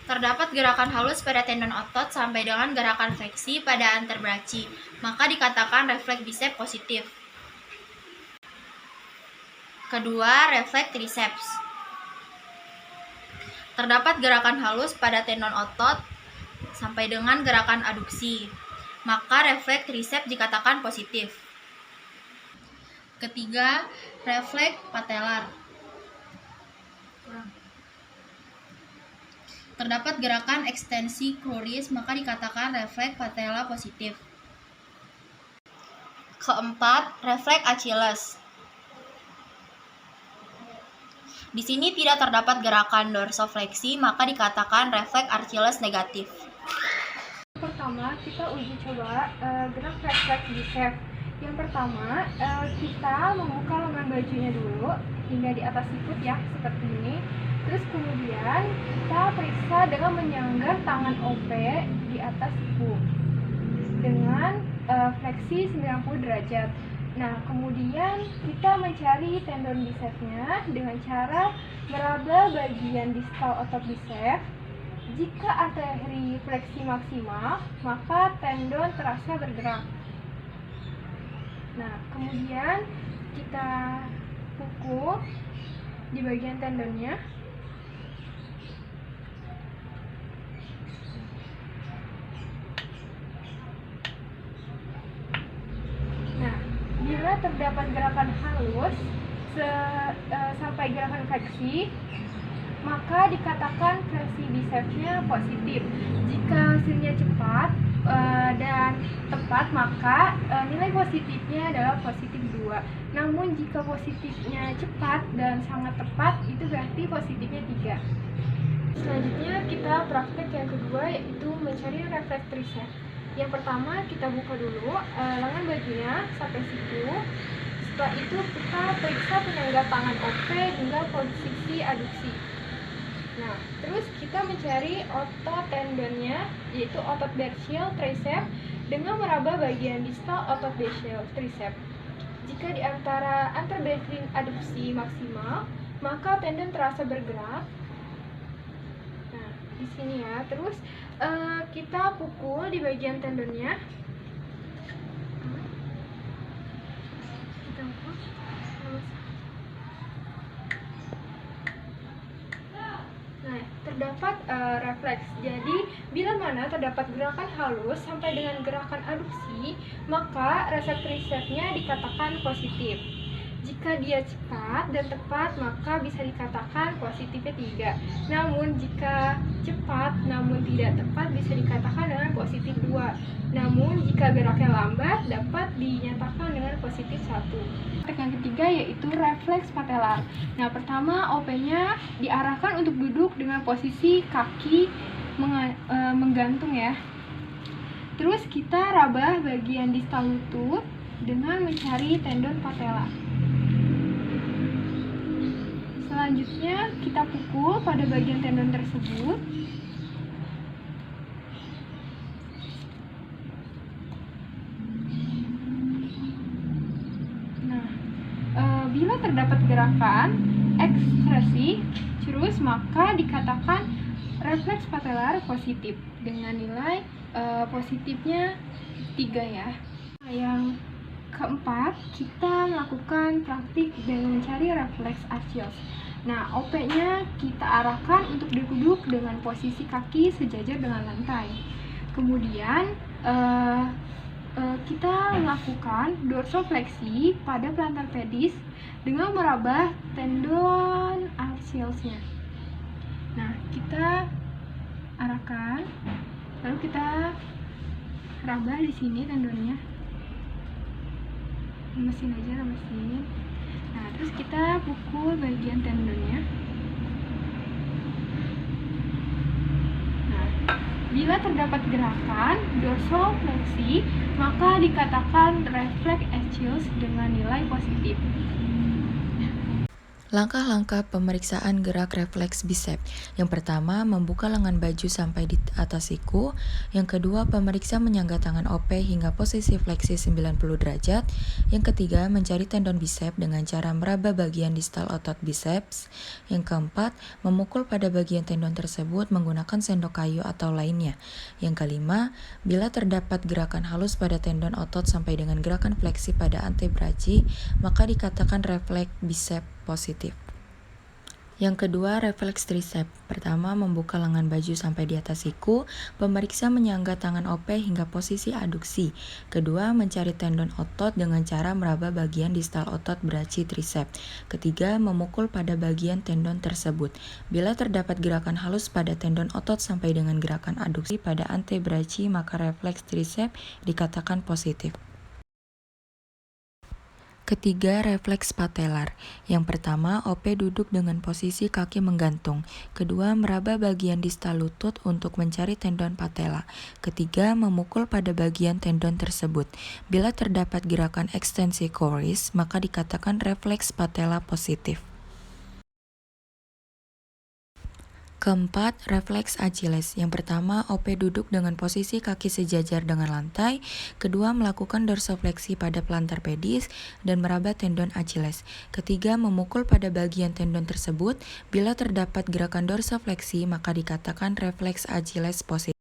Terdapat gerakan halus pada tendon otot sampai dengan gerakan fleksi pada antebrachi, maka dikatakan refleks bisep positif. Kedua, refleks triceps. Terdapat gerakan halus pada tendon otot sampai dengan gerakan aduksi, maka refleks triceps dikatakan positif. Ketiga, refleks patellar. Terdapat gerakan ekstensi cruris, maka dikatakan refleks patella positif. Keempat, refleks Achilles. Di sini tidak terdapat gerakan dorsofleksi, maka dikatakan refleks Achilles negatif. Pertama, kita uji coba gerak refleks biceps. Yang pertama, kita membuka lengan bajunya dulu hingga di atas sikut ya, seperti ini. Terus kemudian kita periksa dengan menyangga tangan OP di atas siku dengan fleksi 90 derajat. Nah, kemudian kita mencari tendon bicepsnya dengan cara meraba bagian distal otot biceps. Jika arteri fleksi maksimal, maka tendon terasa bergerak. Nah, kemudian kita pukul di bagian tendonnya. Nah, bila terdapat gerakan halus sampai gerakan fleksi, maka dikatakan fleksi bicepsnya positif. Jika hasilnya cepat dan tepat, maka nilai positifnya adalah positif 2. Namun jika positifnya cepat dan sangat tepat, itu berarti positifnya 3. Selanjutnya kita praktek yang kedua, yaitu mencari refleks triceps. Yang pertama, kita buka dulu lengan bajunya sampai siku. Setelah itu kita periksa penyangga tangan OP hingga posisi aduksi. Nah, terus kita mencari otot tendonnya, yaitu otot brachial triceps, dengan meraba bagian distal otot brachial triceps. Jika di antara anterbratchial aduksi maksimal, maka tendon terasa bergerak. Nah, di sini ya. Terus kita pukul di bagian tendonnya. Kita pukul. Nah, terdapat refleks. Jadi, bila mana terdapat gerakan halus sampai dengan gerakan aduksi, maka refleks tricepsnya dikatakan positif. Jika dia cepat dan tepat, maka bisa dikatakan positifnya 3. Namun, jika cepat namun tidak tepat, bisa dikatakan dengan positif 2. Namun, jika geraknya lambat, dapat dinyatakan dengan positif 1. Yang ketiga yaitu refleks patellar. Nah, pertama OP-nya diarahkan untuk duduk dengan posisi kaki menggantung ya. Terus kita raba bagian distal lutut dengan mencari tendon patella. Selanjutnya kita pukul pada bagian tendon tersebut. Bila terdapat gerakan ekspresi terus, maka dikatakan refleks patellar positif dengan nilai positifnya 3 ya. Nah, yang keempat, kita melakukan praktik dengan mencari refleks Achilles. Nah, OP-nya kita arahkan untuk duduk dengan posisi kaki sejajar dengan lantai. Kemudian kita melakukan dorsofleksi pada plantar pedis dengan meraba tendon Achilles-nya. Nah, kita arahkan, lalu kita raba di sini tendonnya. Lemesin aja, lemesin. Nah, terus kita pukul bagian tendonnya. Nah, bila terdapat gerakan dorsofleksi, maka dikatakan refleks Achilles dengan nilai positif. Langkah-langkah pemeriksaan gerak refleks bisep. Yang pertama, membuka lengan baju sampai di atas siku. Yang kedua, pemeriksa menyangga tangan OP hingga posisi fleksi 90 derajat. Yang ketiga, mencari tendon bisep dengan cara meraba bagian distal otot biceps. Yang keempat, memukul pada bagian tendon tersebut menggunakan sendok kayu atau lainnya. Yang kelima, bila terdapat gerakan halus pada tendon otot sampai dengan gerakan fleksi pada antebrachi, maka dikatakan refleks bisep positif. Yang kedua, refleks tricep. Pertama, membuka lengan baju sampai di atas siku. Pemeriksa menyangga tangan OP hingga posisi aduksi. Kedua, mencari tendon otot dengan cara meraba bagian distal otot brachi tricep. Ketiga, memukul pada bagian tendon tersebut. Bila terdapat gerakan halus pada tendon otot sampai dengan gerakan aduksi pada antebrachi, maka refleks tricep dikatakan positif. Ketiga, refleks patelar. Yang pertama, OP duduk dengan posisi kaki menggantung. Kedua, meraba bagian distal lutut untuk mencari tendon patella. Ketiga, memukul pada bagian tendon tersebut. Bila terdapat gerakan ekstensi coris, maka dikatakan refleks patella positif. Keempat, refleks Achilles. Yang pertama, OP duduk dengan posisi kaki sejajar dengan lantai. Kedua, melakukan dorsofleksi pada plantar pedis dan meraba tendon Achilles. Ketiga, memukul pada bagian tendon tersebut. Bila terdapat gerakan dorsofleksi, maka dikatakan refleks Achilles positif.